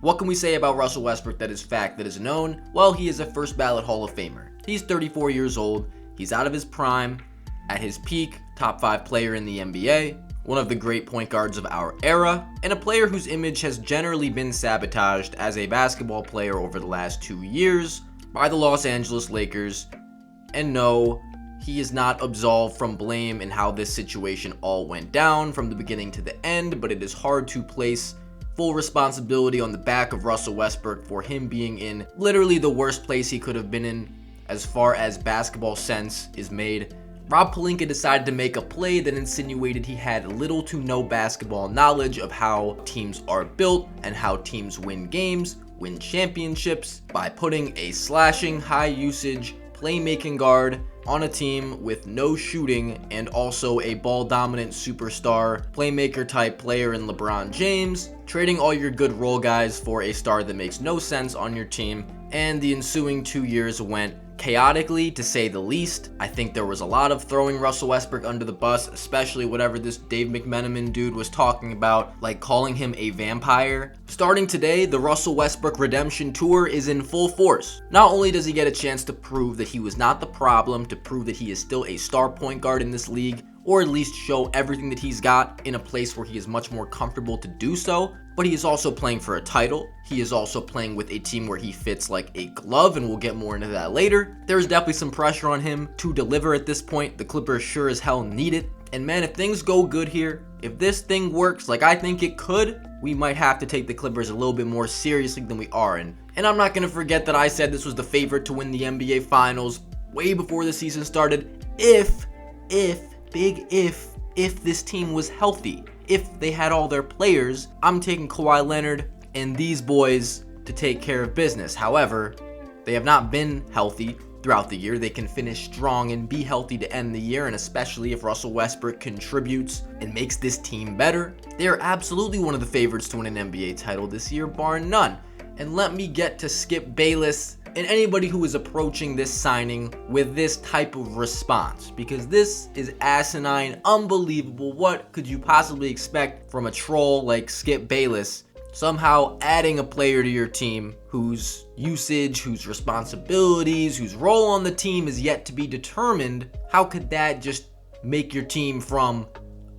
What can we say about Russell Westbrook that is fact, that is known? Well, he is a first ballot Hall of Famer. He's 34 years old, he's out of his prime, at his peak, top 5 player in the NBA, one of the great point guards of our era, and a player whose image has generally been sabotaged as a basketball player over the last 2 years by the Los Angeles Lakers. And no, he is not absolved from blame in how this situation all went down from the beginning to the end, but it is hard to place full responsibility on the back of Russell Westbrook for him being in literally the worst place he could have been in as far as basketball sense is made. Rob Pelinka decided to make a play that insinuated he had little to no basketball knowledge of how teams are built and how teams win games, win championships, by putting a slashing, high usage, playmaking guard on a team with no shooting and also a ball dominant superstar playmaker type player in LeBron James, trading all your good role guys for a star that makes no sense on your team. And the ensuing 2 years went chaotically, to say the least. I think there was a lot of throwing Russell Westbrook under the bus, especially whatever this Dave McMenamin dude was talking about, like calling him a vampire. Starting today, the Russell Westbrook redemption tour is in full force. Not only does he get a chance to prove that he was not the problem, to prove that he is still a star point guard in this league, or at least show everything that he's got in a place where he is much more comfortable to do so, but he is also playing for a title. He is also playing with a team where he fits like a glove, and we'll get more into that later. There's definitely some pressure on him to deliver at this point. The Clippers sure as hell need it. And man, if things go good here, if this thing works like I think it could, we might have to take the Clippers a little bit more seriously than we are. And I'm not going to forget that I said this was the favorite to win the NBA Finals way before the season started. If this team was healthy, if they had all their players, I'm taking Kawhi Leonard and these boys to take care of business. However, they have not been healthy throughout the year. They can finish strong and be healthy to end the year, and especially if Russell Westbrook contributes and makes this team better, they are absolutely one of the favorites to win an NBA title this year, bar none. And let me get to Skip Bayless and anybody who is approaching this signing with this type of response, because this is asinine, unbelievable. What could you possibly expect from a troll like Skip Bayless? Somehow adding a player to your team whose usage, whose responsibilities, whose role on the team is yet to be determined. How could that just make your team from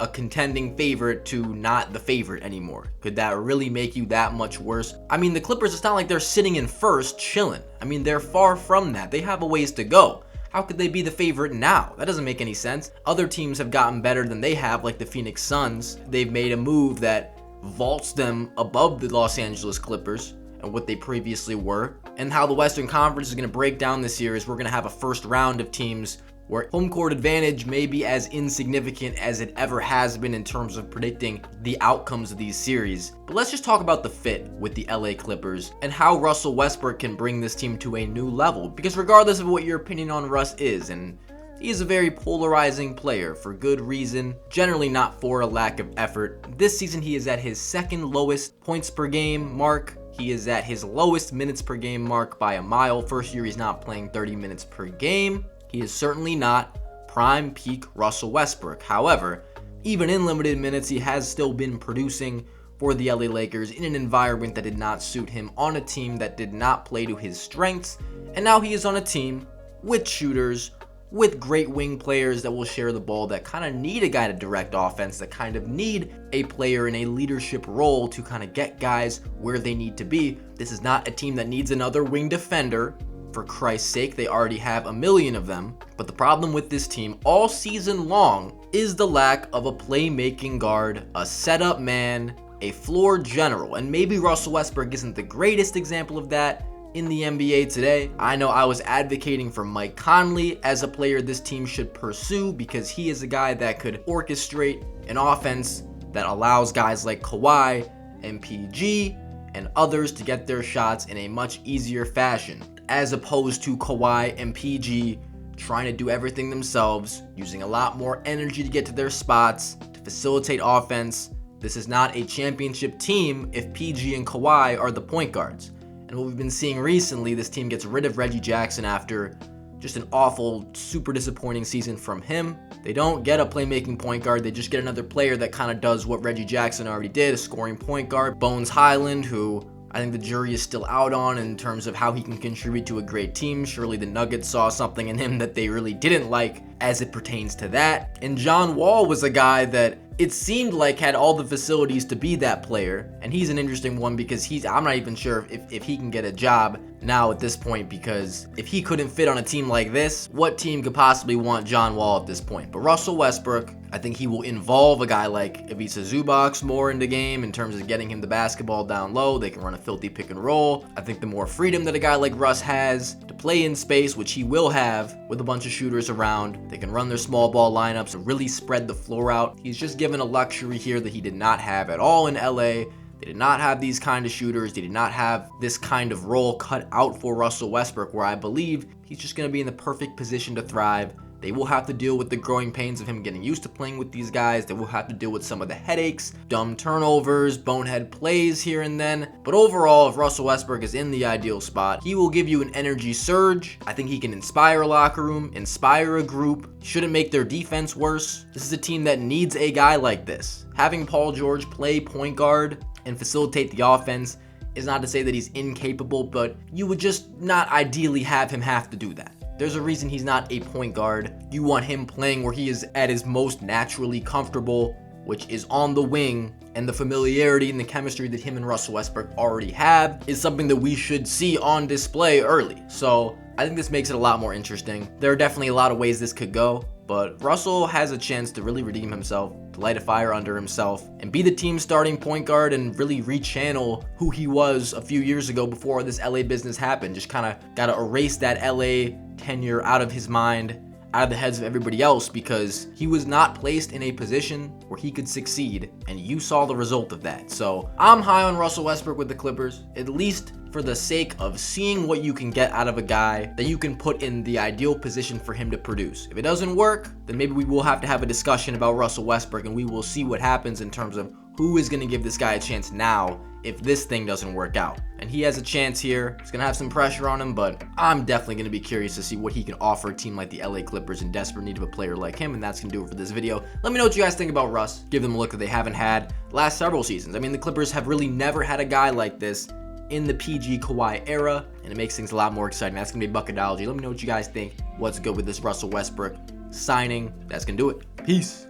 a contending favorite to not the favorite anymore? Could that really make you that much worse? I mean, the Clippers, it's not like they're sitting in first chilling. I mean, they're far from that. They have a ways to go. How could they be the favorite now? That doesn't make any sense. Other teams have gotten better than they have, like the Phoenix Suns. They've made a move that vaults them above the Los Angeles Clippers and what they previously were. And how the Western Conference is going to break down this year is we're going to have a first round of teams where home court advantage may be as insignificant as it ever has been in terms of predicting the outcomes of these series. But let's just talk about the fit with the LA Clippers and how Russell Westbrook can bring this team to a new level. Because regardless of what your opinion on Russ is, and he is a very polarizing player for good reason, generally not for a lack of effort. This season he is at his second lowest points per game mark. He is at his lowest minutes per game mark by a mile. First year he's not playing 30 minutes per game. He is certainly not prime peak Russell Westbrook. However, even in limited minutes, he has still been producing for the LA Lakers in an environment that did not suit him, on a team that did not play to his strengths. And now he is on a team with shooters, with great wing players that will share the ball, that kind of need a guy to direct offense, that kind of need a player in a leadership role to kind of get guys where they need to be. This is not a team that needs another wing defender. For Christ's sake, they already have a million of them. But the problem with this team all season long is the lack of a playmaking guard, a setup man, a floor general. And maybe Russell Westbrook isn't the greatest example of that in the NBA today. I know I was advocating for Mike Conley as a player this team should pursue, because he is a guy that could orchestrate an offense that allows guys like Kawhi and PG and others to get their shots in a much easier fashion, as opposed to Kawhi and PG trying to do everything themselves, using a lot more energy to get to their spots, to facilitate offense. This is not a championship team if PG and Kawhi are the point guards. And what we've been seeing recently, this team gets rid of Reggie Jackson after just an awful, super disappointing season from him. They don't get a playmaking point guard. They just get another player that kind of does what Reggie Jackson already did, a scoring point guard. Bones Highland, who I think the jury is still out on in terms of how he can contribute to a great team. Surely the Nuggets saw something in him that they really didn't like as it pertains to that. And John Wall was a guy that it seemed like had all the facilities to be that player. And he's an interesting one because I'm not even sure if he can get a job now at this point, because if he couldn't fit on a team like this, what team could possibly want John Wall at this point? But Russell Westbrook, I think he will involve a guy like Ivica Zubac more in the game in terms of getting him the basketball down low. They can run a filthy pick and roll. I think the more freedom that a guy like Russ has to play in space, which he will have with a bunch of shooters around, they can run their small ball lineups and really spread the floor out. He's just given a luxury here that he did not have at all in LA. They did not have these kind of shooters. They did not have this kind of role cut out for Russell Westbrook, where I believe he's just going to be in the perfect position to thrive. They will have to deal with the growing pains of him getting used to playing with these guys. They will have to deal with some of the headaches, dumb turnovers, bonehead plays here and then. But overall, if Russell Westbrook is in the ideal spot, he will give you an energy surge. I think he can inspire a locker room, inspire a group, shouldn't make their defense worse. This is a team that needs a guy like this. Having Paul George play point guard and facilitate the offense is not to say that he's incapable, but you would just not ideally have him have to do that. There's a reason he's not a point guard. You want him playing where he is at his most naturally comfortable, which is on the wing, and the familiarity and the chemistry that him and Russell Westbrook already have is something that we should see on display early. So I think this makes it a lot more interesting. There are definitely a lot of ways this could go, but Russell has a chance to really redeem himself, to light a fire under himself, and be the team's starting point guard and really rechannel who he was a few years ago before this LA business happened. Just kind of got to erase that LA tenure out of his mind, out of the heads of everybody else, because he was not placed in a position where he could succeed, and you saw the result of that. So I'm high on Russell Westbrook with the Clippers, at least for the sake of seeing what you can get out of a guy that you can put in the ideal position for him to produce. If it doesn't work, then maybe we will have to have a discussion about Russell Westbrook, and we will see what happens in terms of who is going to give this guy a chance now if this thing doesn't work out. And he has a chance here. He's going to have some pressure on him, but I'm definitely going to be curious to see what he can offer a team like the LA Clippers in desperate need of a player like him. And that's going to do it for this video. Let me know what you guys think about Russ. Give them a look that they haven't had last several seasons. I mean, the Clippers have really never had a guy like this in the PG Kawhi era, and it makes things a lot more exciting. That's going to be Bucketology. Let me know what you guys think. What's good with this Russell Westbrook signing? That's going to do it. Peace.